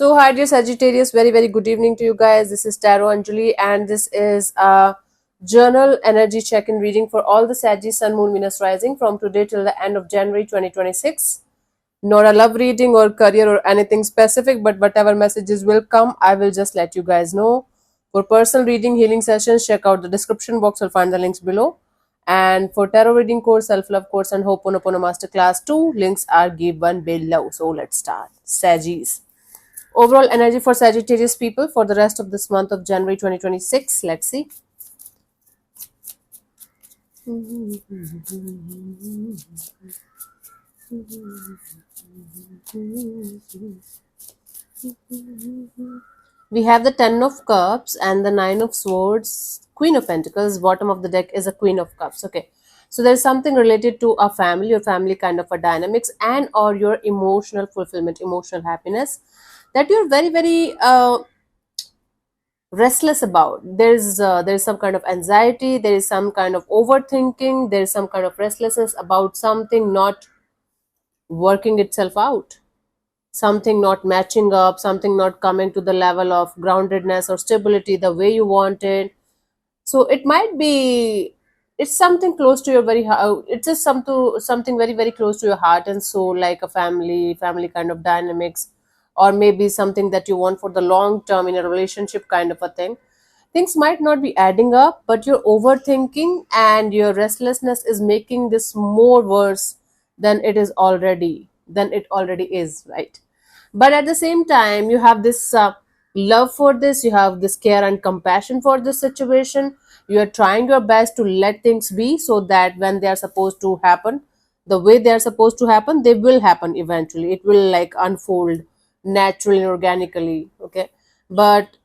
So, hi dear Sagittarius, very very good evening to you guys. This is Tarot Anjali, and this is a journal energy check-in reading for all the Sagittarius Sun, Moon, Venus rising from today till the end of January 2026. Not a love reading or career or anything specific, but whatever messages will come, I will just let you guys know. For personal reading, healing sessions, check out the description box. I'll find the links below. And for tarot reading course, self-love course, and Ho'oponopono masterclass 2, links are given below. So let's start. Saggies. Overall energy for Sagittarius people for the rest of this month of January 2026. Let's see. We have the Ten of Cups and the Nine of Swords, Queen of Pentacles. Bottom of the deck is a Queen of Cups. Okay. So there's something related to a family, your family kind of a dynamics, and or your emotional fulfillment, emotional happiness that you're very restless about. There's some kind of anxiety, there is some kind of overthinking, there is some kind of restlessness about something not working itself out, something not matching up, something not coming to the level of groundedness or stability the way you wanted. So it might be, it's something close to your it's just something very close to your heart and soul, like a family kind of dynamics, or maybe something that you want for the long term in a relationship kind of a thing. Things might not be adding up, but your overthinking and your restlessness is making this more worse than it already is, right? But at the same time, you have this love for this, you have this care and compassion for this situation. You are trying your best to let things be, so that when they are supposed to happen, the way they are supposed to happen, they will happen eventually. It will like unfold naturally and organically. Okay. But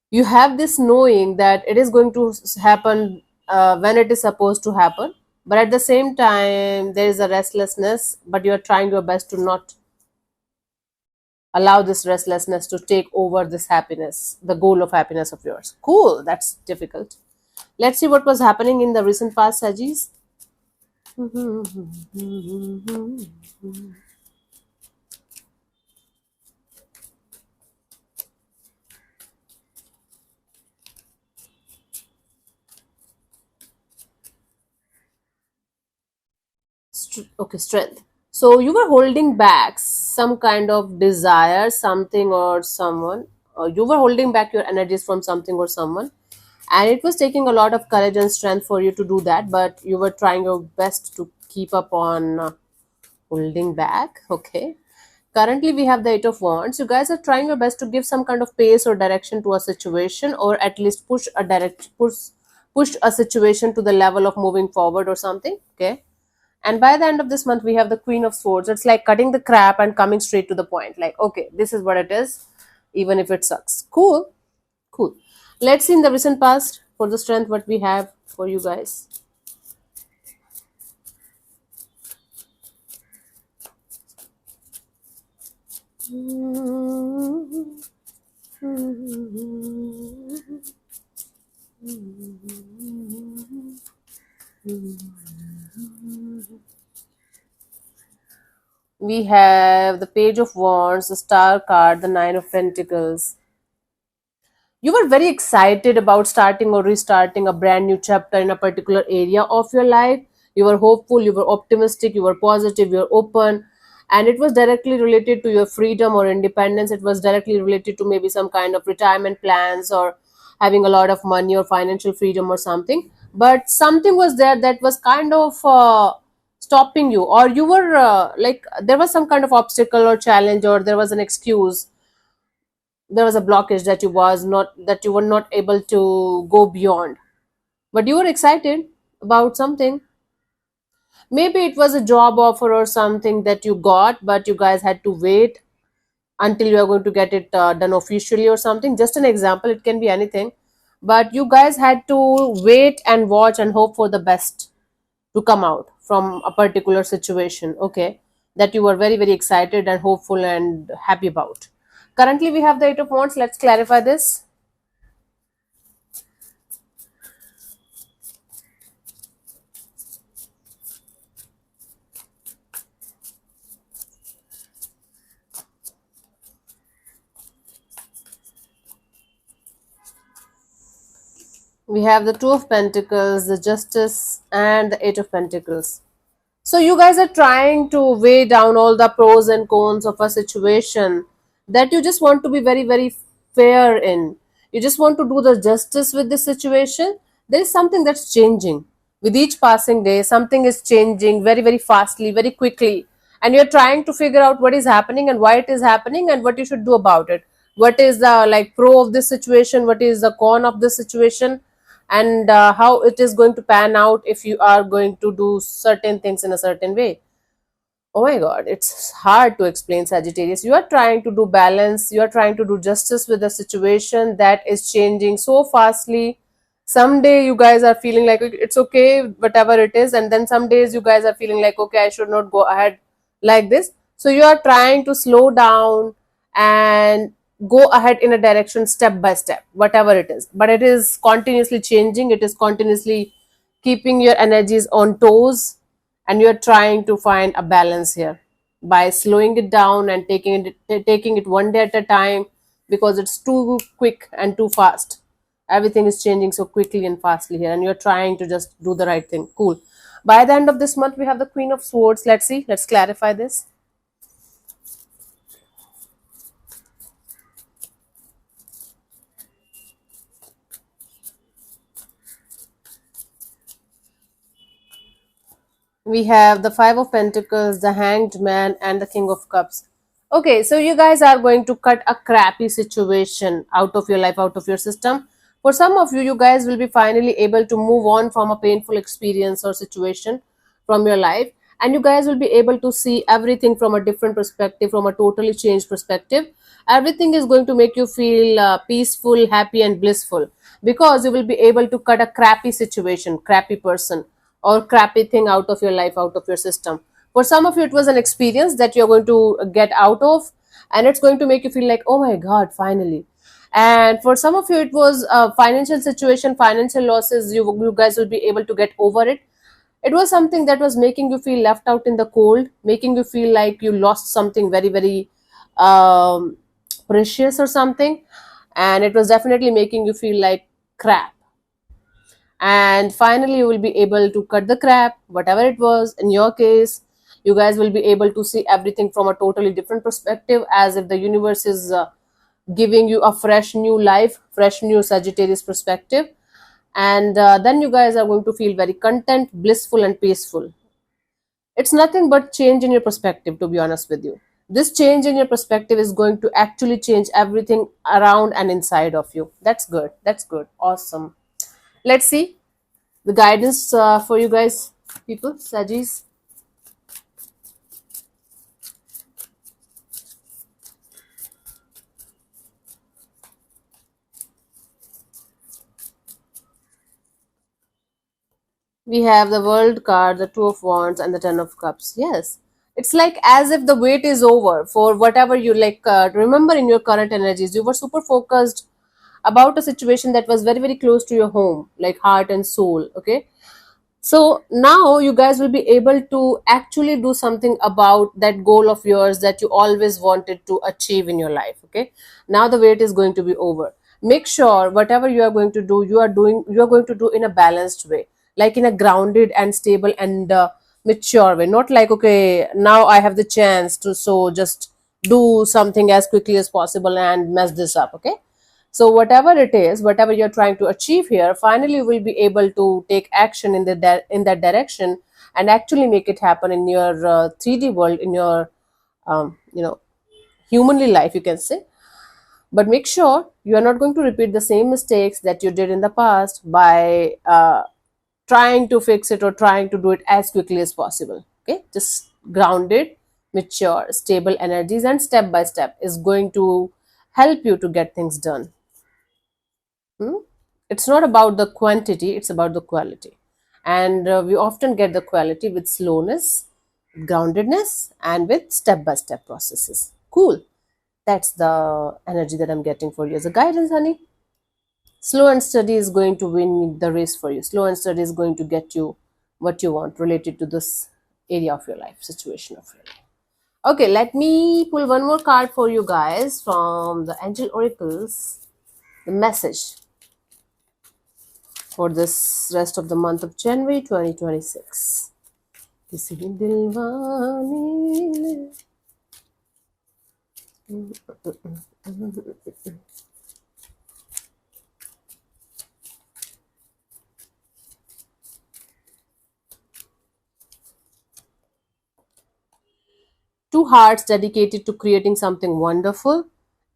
you have this knowing that it is going to happen when it is supposed to happen, but at the same time there is a restlessness, but you are trying your best to not allow this restlessness to take over this happiness, the goal of happiness of yours. Cool, that's difficult. Let's see what was happening in the recent past, Sagis. Okay, strength. So you were holding back some kind of desire, something or someone, or you were holding back your energies from something or someone, and it was taking a lot of courage and strength for you to do that, but you were trying your best to keep up on holding back. Okay. Currently, we have the Eight of Wands. You guys are trying your best to give some kind of pace or direction to a situation, or at least push a situation to the level of moving forward or something. Okay. And by the end of this month, we have the Queen of Swords. It's like cutting the crap and coming straight to the point. Like, okay, this is what it is, even if it sucks. Cool. Cool. Let's see in the recent past for the strength what we have for you guys. We have the Page of Wands, the Star card, the Nine of Pentacles. You were very excited about starting or restarting a brand new chapter in a particular area of your life. You were hopeful, you were optimistic, you were positive, you were open, and it was directly related to your freedom or independence. It was directly related to maybe some kind of retirement plans or having a lot of money or financial freedom or something. But something was there that was kind of stopping you, or you were like there was some kind of obstacle or challenge, or there was an excuse, there was a blockage that you were not able to go beyond, but you were excited about something. Maybe it was a job offer or something that you got, but you guys had to wait until you are going to get it done officially or something. Just an example, it can be anything, but you guys had to wait and watch and hope for the best to come out from a particular situation. Okay, that you were very excited and hopeful and happy about. Currently we have the Eight of Wands. Let's clarify this. We have the Two of Pentacles, the Justice, and the Eight of Pentacles. So you guys are trying to weigh down all the pros and cons of a situation that you just want to be very, very fair in. You just want to do the justice with this situation. There is something that's changing. With each passing day, something is changing very, very fastly, very quickly. And you're trying to figure out what is happening and why it is happening and what you should do about it. What is the like pro of this situation? What is the con of this situation? And how it is going to pan out if you are going to do certain things in a certain way. Oh my god, it's hard to explain, Sagittarius. You are trying to do balance, you are trying to do justice with a situation that is changing so fastly. Someday you guys are feeling like it's okay, whatever it is, and then some days you guys are feeling like, okay, I should not go ahead like this. So you are trying to slow down and go ahead in a direction step by step, whatever it is. But it is continuously changing, it is continuously keeping your energies on toes, and you're trying to find a balance here by slowing it down and taking it one day at a time, because it's too quick and too fast. Everything is changing so quickly and fastly here, and you're trying to just do the right thing. Cool. By the end of this month, we have the Queen of Swords. Let's see, let's clarify this. We have the Five of Pentacles, the Hanged Man, and the King of Cups. Okay, so you guys are going to cut a crappy situation out of your life, out of your system. For some of you, you guys will be finally able to move on from a painful experience or situation from your life, and you guys will be able to see everything from a different perspective, from a totally changed perspective. Everything is going to make you feel peaceful, happy, and blissful, because you will be able to cut a crappy situation, crappy person, or crappy thing out of your life, out of your system. For some of you, it was an experience that you're going to get out of, and it's going to make you feel like, oh my god, finally. And for some of you, it was a financial situation, financial losses. You guys will be able to get over it. It was something that was making you feel left out in the cold, making you feel like you lost something very, very um, precious or something. And it was definitely making you feel like crap. And finally you will be able to cut the crap, whatever it was. In your case, you guys will be able to see everything from a totally different perspective, as if the universe is giving you a fresh new life, fresh new Sagittarius perspective. And then you guys are going to feel very content, blissful, and peaceful. It's nothing but change in your perspective, to be honest with you. This change in your perspective is going to actually change everything around and inside of you. That's good, that's good, awesome. Let's see the guidance for you guys, people, Sagis. We have the World card, the Two of Wands, and the Ten of Cups. Yes, it's like as if the wait is over for whatever you like. Remember, in your current energies, you were super focused about a situation that was very, very close to your home, like heart and soul. Okay, so now you guys will be able to actually do something about that goal of yours that you always wanted to achieve in your life. Okay, now the wait is going to be over. Make sure whatever you are going to do, you are going to do in a balanced way, like in a grounded and stable and mature way. Not like, okay, now I have the chance to, so just do something as quickly as possible and mess this up. Okay, so whatever it is, whatever you're trying to achieve here, finally you will be able to take action in in that direction, and actually make it happen in your 3D world, in your you know, humanly life, you can say. But make sure you are not going to repeat the same mistakes that you did in the past by trying to fix it or trying to do it as quickly as possible. Okay, just grounded, mature, stable energies, and step by step is going to help you to get things done. Hmm? It's not about the quantity, it's about the quality. And we often get the quality with slowness, groundedness, and with step by step processes. Cool. That's the energy that I'm getting for you as a guidance, honey. Slow and steady is going to win the race for you. Slow and steady is going to get you what you want related to this area of your life, situation of your life. Okay, let me pull one more card for you guys from the Angel Oracles. The message. for this rest of the month of January 2026. किसी दिलवाने ने- Two hearts dedicated to creating something wonderful.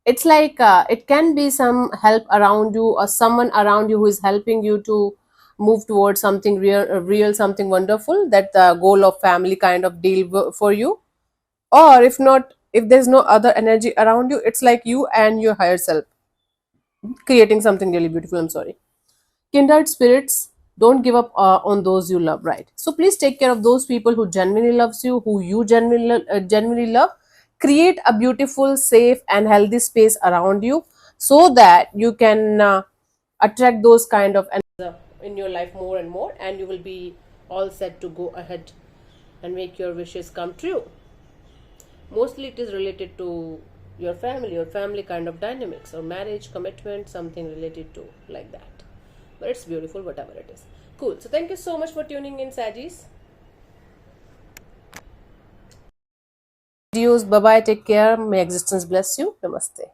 It's like it can be some help around you or someone around you who is helping you to move towards something real, something wonderful. That the goal of family kind of deal for you. Or if not, if there's no other energy around you, it's like you and your higher self creating something really beautiful. I'm sorry. Kindred spirits, don't give up on those you love, right? So please take care of those people who genuinely loves you, who you genuinely love. Create a beautiful, safe and healthy space around you so that you can attract those kind of in your life more and more, and you will be all set to go ahead and make your wishes come true. Mostly it is related to your family kind of dynamics, or marriage, commitment, something related to like that. But it's beautiful, whatever it is. Cool. So thank you so much for tuning in, Sagis. Videos. Bye bye. Take care. May existence bless you. Namaste.